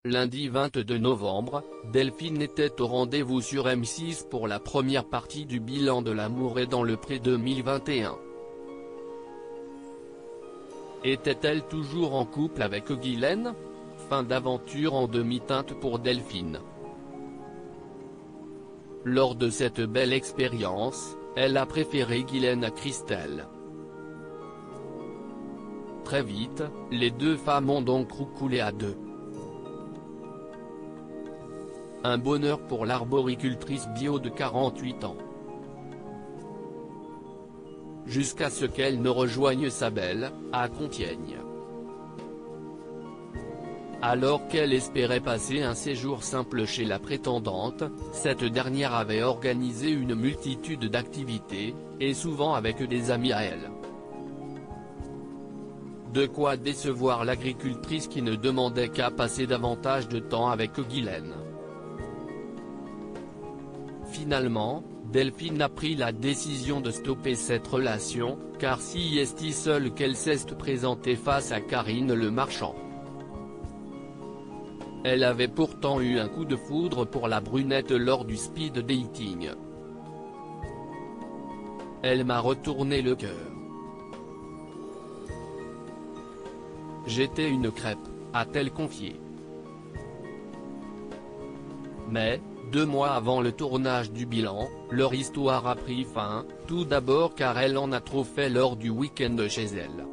Lundi 22 novembre, Delphine était au rendez-vous sur M6 pour la première partie du bilan de l'amour et dans le pré 2021. Était-elle toujours en couple avec Guylaine? Fin d'aventure en demi-teinte pour Delphine. Lors de cette belle expérience, elle a préféré Guylaine à Christelle. Très vite, les deux femmes ont donc roucoulé à deux. Un bonheur pour l'arboricultrice bio de 48 ans. Jusqu'à ce qu'elle ne rejoigne sa belle, à Compiègne. Alors qu'elle espérait passer un séjour simple chez la prétendante, cette dernière avait organisé une multitude d'activités, et souvent avec des amis à elle. De quoi décevoir l'agricultrice qui ne demandait qu'à passer davantage de temps avec Guylaine. Finalement, Delphine a pris la décision de stopper cette relation, car si est seule qu'elle s'est présentée face à Karine Le Marchand. Elle avait pourtant eu un coup de foudre pour la brunette lors du speed dating. Elle m'a retourné le cœur. J'étais une crêpe, a-t-elle confié. Mais, 2 mois avant le tournage du bilan, leur histoire a pris fin, tout d'abord car elle en a trop fait lors du week-end chez elle.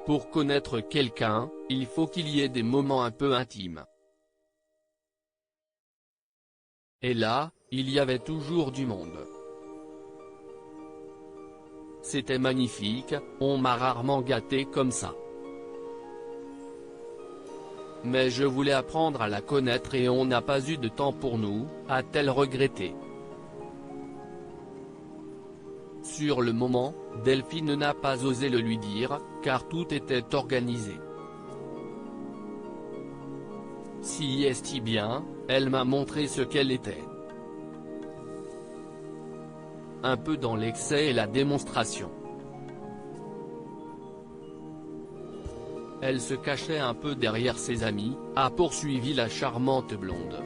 Pour connaître quelqu'un, il faut qu'il y ait des moments un peu intimes. Et là, il y avait toujours du monde. C'était magnifique, on m'a rarement gâté comme ça. Mais je voulais apprendre à la connaître et on n'a pas eu de temps pour nous, a-t-elle regretté. Sur le moment, Delphine n'a pas osé le lui dire, car tout était organisé. Si est bien, elle m'a montré ce qu'elle était. Un peu dans l'excès et la démonstration. Elle se cachait un peu derrière ses amis, a poursuivi la charmante blonde.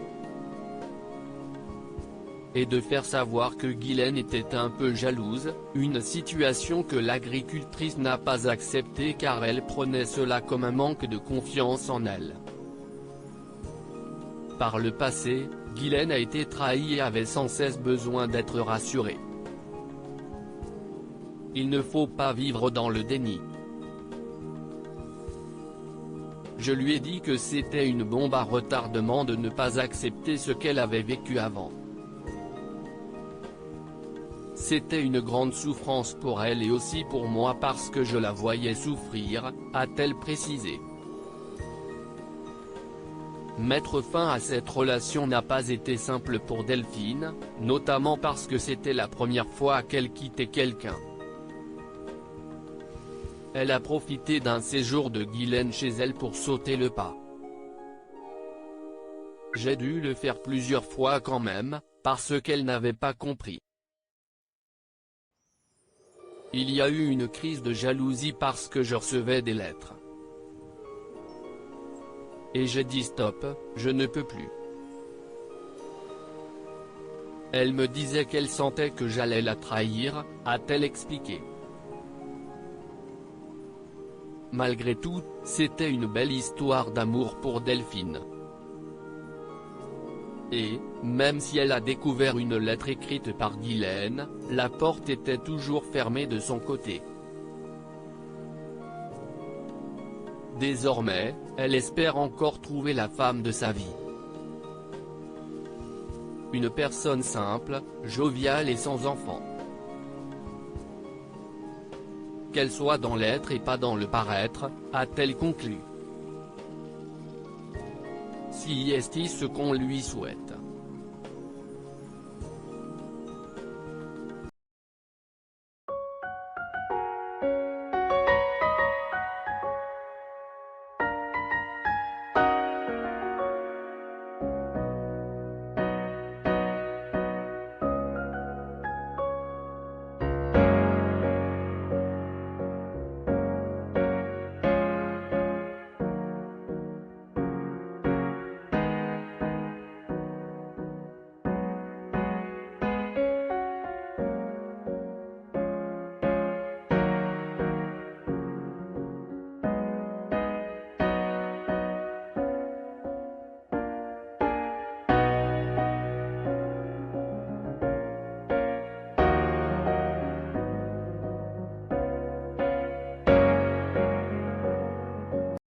Et de faire savoir que Guylaine était un peu jalouse, une situation que l'agricultrice n'a pas acceptée car elle prenait cela comme un manque de confiance en elle. Par le passé, Guylaine a été trahie et avait sans cesse besoin d'être rassurée. Il ne faut pas vivre dans le déni. Je lui ai dit que c'était une bombe à retardement de ne pas accepter ce qu'elle avait vécu avant. C'était une grande souffrance pour elle et aussi pour moi parce que je la voyais souffrir, a-t-elle précisé. Mettre fin à cette relation n'a pas été simple pour Delphine, notamment parce que c'était la première fois qu'elle quittait quelqu'un. Elle a profité d'un séjour de Guylaine chez elle pour sauter le pas. J'ai dû le faire plusieurs fois quand même, parce qu'elle n'avait pas compris. Il y a eu une crise de jalousie parce que je recevais des lettres. Et j'ai dit stop, je ne peux plus. Elle me disait qu'elle sentait que j'allais la trahir, a-t-elle expliqué. Malgré tout, c'était une belle histoire d'amour pour Delphine. Et, même si elle a découvert une lettre écrite par Guylaine, la porte était toujours fermée de son côté. Désormais, elle espère encore trouver la femme de sa vie. Une personne simple, joviale et sans enfant. Qu'elle soit dans l'être et pas dans le paraître, a-t-elle conclu. Si est ce qu'on lui souhaite.